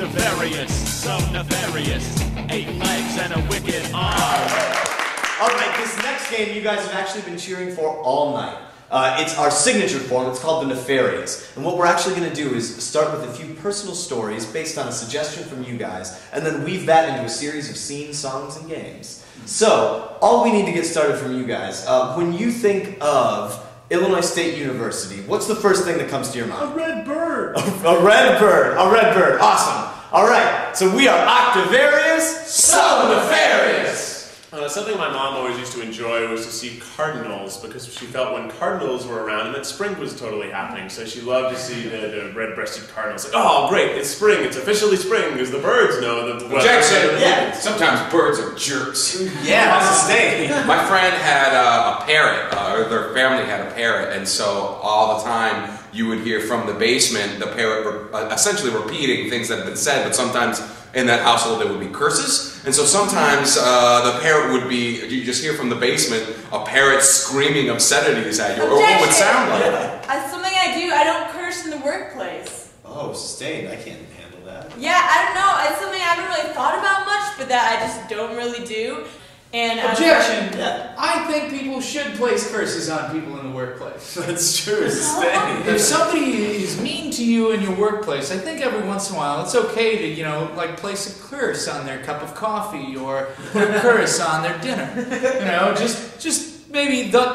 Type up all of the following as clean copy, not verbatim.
Octavarius, so nefarious, 8 legs and a wicked arm. Alright, this next game you guys have actually been cheering for all night. It's our signature form, it's called the Nefarious. And what we're actually going to do is start with a few personal stories based on a suggestion from you guys, and then weave that into a series of scenes, songs, and games. So, all we need to get started from you guys, when you think of Illinois State University, what's the first thing that comes to your mind? A red bird! A red bird! A red bird! Awesome! Alright, so we are Octavarius, so Nefarious! Something my mom always used to enjoy was to see cardinals, because she felt when cardinals were around and that spring was totally happening. So she loved to see the red-breasted cardinals. Like, oh, great, it's spring, it's officially spring, because the birds know the weather. Objection! Yeah. Sometimes birds are jerks. Yeah, sustain. My friend had a parrot, or their family had a parrot, and so all the time you would hear from the basement the parrot essentially repeating things that had been said, but sometimes in that household there would be curses, and so sometimes the parrot would be, you just hear from the basement a parrot screaming obscenities at you, or what would sound like. That's something I do. I don't curse in the workplace. Oh, sustained. I can't handle that. Yeah, I don't know. It's something I haven't really thought about much, but that I just don't really do. And Objection! Yeah. I think people should place curses on people in the workplace. That's true, sustained. If somebody is mean to you in your workplace, I think every once in a while it's okay to, you know, like place a curse on their cup of coffee or put a curse on their dinner. You know, just maybe they'll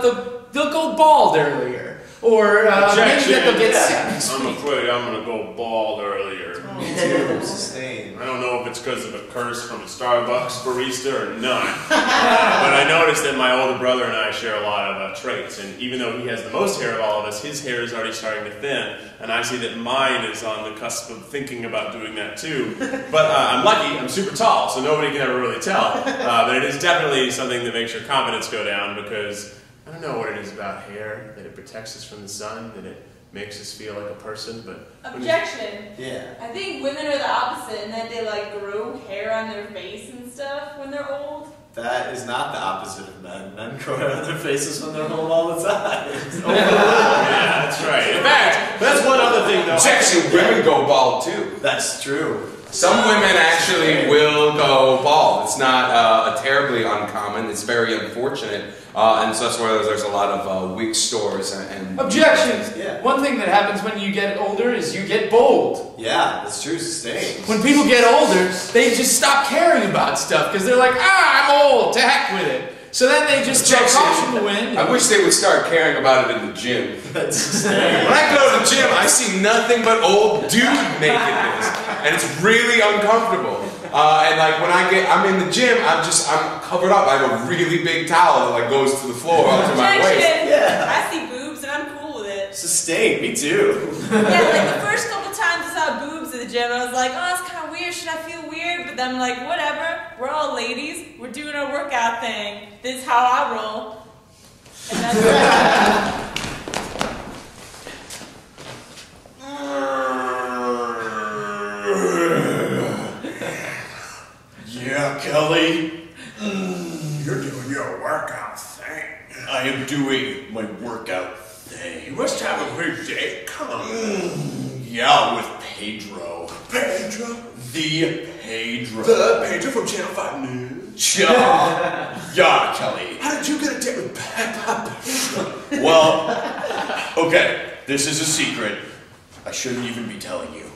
go bald earlier. Or maybe that they'll get sick. I'm afraid I'm going to go bald earlier. Me too, sustained. I don't know if it's because of a curse from a Starbucks barista or not. But I noticed that my older brother and I share a lot of traits. And even though he has the most hair of all of us, his hair is already starting to thin. And I see that mine is on the cusp of thinking about doing that too. But I'm lucky, I'm super tall, so nobody can ever really tell. But it is definitely something that makes your confidence go down, because I don't know what it is about hair, that it protects us from the sun, that it makes us feel like a person, but... Objection! Yeah. I think women are the opposite in that they like grow hair on their face and stuff when they're old. That is not the opposite of men. Men grow hair on their faces when they're old all the time. Yeah, that's right. In fact, that's one other thing though. Objection! Women go bald too. That's true. Some women actually will go bald. It's not terribly uncommon. It's very unfortunate. And so that's why there's a lot of wig stores and Objection! Yeah. One thing that happens when you get older is you get bold. Yeah, that's true, sustained. When people get older, they just stop caring about stuff because they're like, I'm old, to heck with it. So then they just throw caution to the wind. I wish they would start caring about it in the gym. That's sustained. When I go to the gym, I see nothing but old dude nakedness, and it's really uncomfortable. And like when I'm in the gym, I'm covered up. I have a really big towel that like goes to the floor up to my waist. Yeah. I see boobs and I'm cool with it. Sustained, me too. Yeah, like the first couple times I saw boobs at the gym, I was like, oh, that's kind of weird. Should I feel weird? But then I'm like, whatever. We're all ladies. We're doing our workout thing. This is how I roll. And that's Yeah, Kelly. You're doing your workout thing. I am doing my workout thing. You must have a great day. Come on. Yeah, with Pedro. Pedro? The Pedro. The Pedro from Channel 5 News? Yeah, Kelly. How did you get a date with Pedro? Well, okay, this is a secret. I shouldn't even be telling you.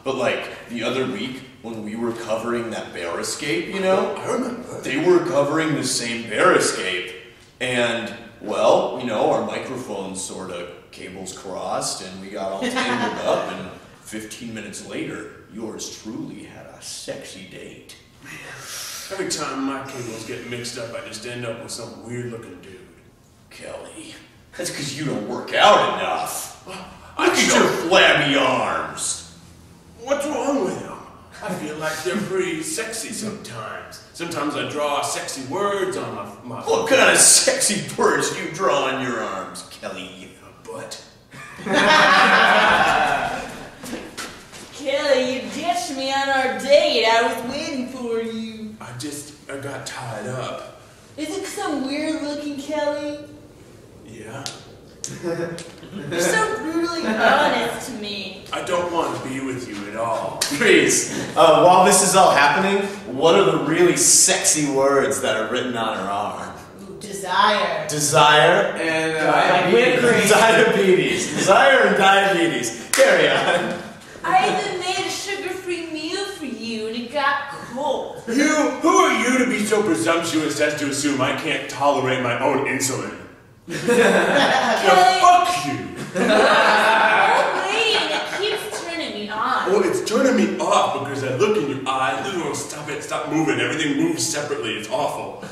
But like, the other week, when we were covering that bear escape, you know? I remember. They were covering the same bear escape. And, well, you know, our microphones sort of cables crossed and we got all tangled up, and 15 minutes later, yours truly had a sexy date. Every time my cables get mixed up, I just end up with some weird looking dude. Kelly, that's because you don't work out enough. Look at your flabby arms. What's wrong with them? I feel like they're pretty sexy sometimes. Sometimes I draw sexy words on my What kind of sexy words do you draw on your arms, Kelly? butt. Kelly, you ditched me on our date. I was waiting for you. I got tied up. Is it some weird looking Kelly? Yeah. You're so brutally honest to me. I don't want to be with you at all. Please, while this is all happening, what are the really sexy words that are written on her arm? Desire. Desire And diabetes. Desire and diabetes. Carry on. I even made a sugar-free meal for you and it got cold. Who are you to be so presumptuous as to assume I can't tolerate my own insulin? Kelly, Fuck you! oh wait, it keeps turning me on. Oh, it's turning me off because I look in your eyes. Oh, stop it, stop moving. Everything moves separately. It's awful.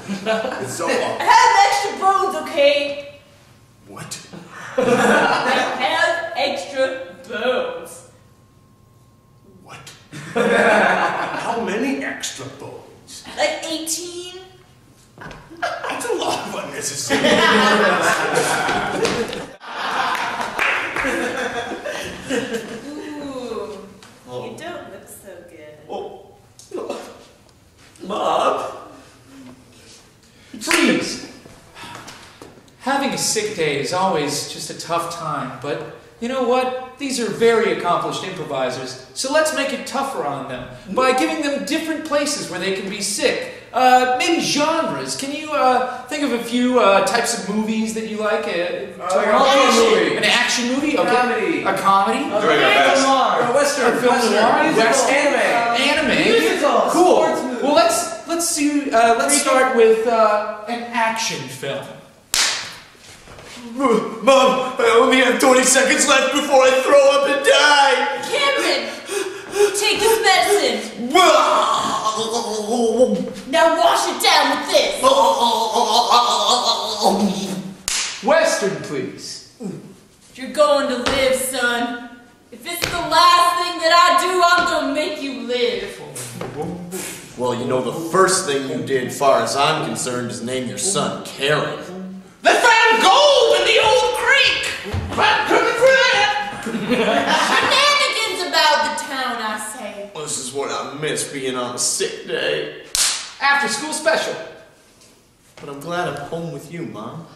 It's so I awful. have extra bones, okay? What? I have extra bones. What? How many extra bones? Like 18? That's a lot of unnecessary. Ooh, you don't look so good. Mom? Freeze! Having a sick day is always just a tough time, but you know what? These are very accomplished improvisers, so let's make it tougher on them by giving them different places where they can be sick. Maybe genres. Can you think of a few types of movies that you like? An action movie? Okay. Comedy. A comedy? Doing our best. A western. Film noir? Musical. Anime. Musical. Cool. Well, let's start with an action film. Mom, I only have 20 seconds left before I throw up and die! Cameron, take this medicine. Now wash it down with this. Western, please. You're going to live, son. If it's the last thing that I do, I'm gonna make you live. Well, you know, the first thing you did, far as I'm concerned, is name your son Karen. They found gold in the old creek. I'm coming for that. Shenanigans about the town, I say. This is what I miss being on a sick day. After school special. But I'm glad I'm home with you, Mom.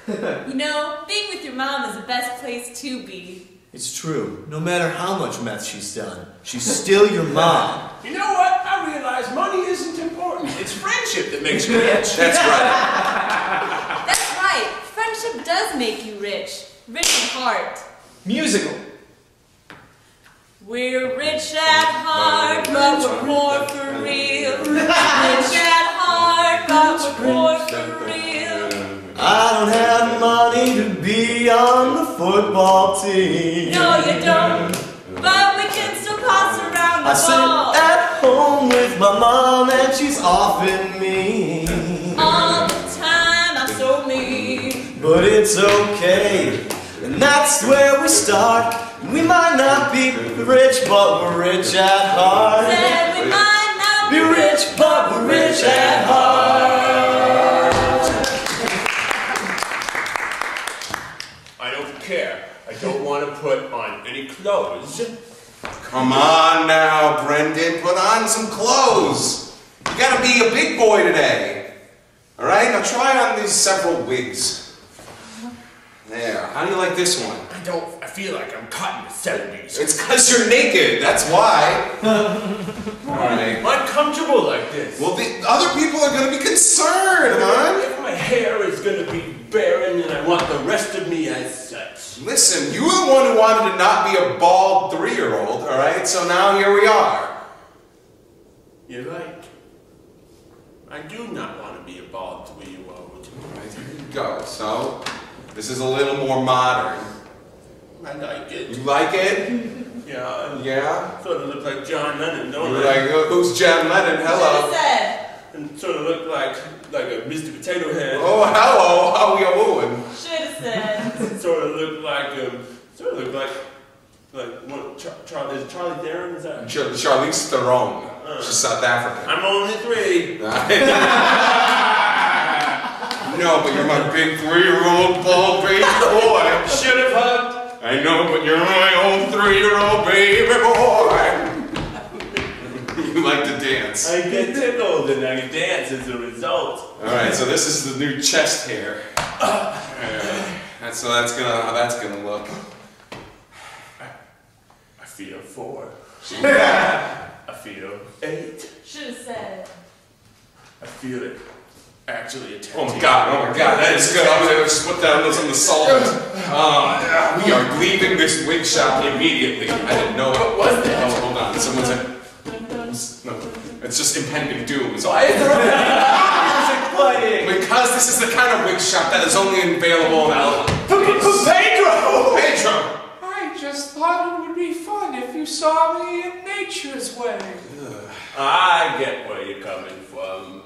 You know, being with your mom is the best place to be. It's true. No matter how much meth she's done, she's still your mom. You know what? I realize money isn't important. It's friendship that makes you rich. That's right. That's right. Friendship does make you rich. Rich at heart. Musical. We're rich at heart, but we're poor for real. Rich at heart, but we're poor for real. I don't have money to be on the football team. No, you don't. But we can still pass around the I sit ball. at home with my mom and she's offing me. All the time, I'm so mean. But it's okay, and that's where we start. We might not be rich, but we're rich at heart. Said we might not Be rich, but we're rich at heart. I don't care. I don't want to put on any clothes. Come on now, Brendan. Put on some clothes. You gotta be a big boy today. Alright, now try on these several wigs. There. How do you like this one? I feel like I'm caught in the 70s. It's because you're naked. That's why. Alright. I'm comfortable like this. Well, the other people are gonna be concerned, man. If my hair is going to be barren and I want the rest of me as such. Listen, you were the one who wanted to not be a bald 3-year-old, alright? So now here we are. You're right. I do not want to be a bald 3-year-old. Alright, here you go. So, this is a little more modern. I like it. You like it? Yeah. Yeah? Sort of look like John Lennon, don't You're I? like, who's John Lennon? Hello. said. And sort of look like a Mr. Potato Head. Oh, hello. How are you doing? Should have said. Sort of look like one, is it Charlie Theron? Is that? Charlize Theron. She's South African. I'm only 3. No, but you're my big 3-year-old bald baby boy. Should have hugged. I know, but you're my old 3-year-old baby boy. You like to dance. I get tickled and I dance as a result. Alright, so this is the new chest hair. That's how that's gonna look. I feel 4. I feel 8. Should have said. I feel it. Actually, a 10. Oh my god, that is good. I'm gonna just put down some of the salt. We are leaving this wig shop immediately. I didn't know it. What was that? Oh, hold on. Someone said. No, it's just impending doom. So Music playing. because this is the kind of wig shop that is only available now. Pedro! Pedro! I just thought it would be fun if you saw me in nature's way. I get where you're coming from.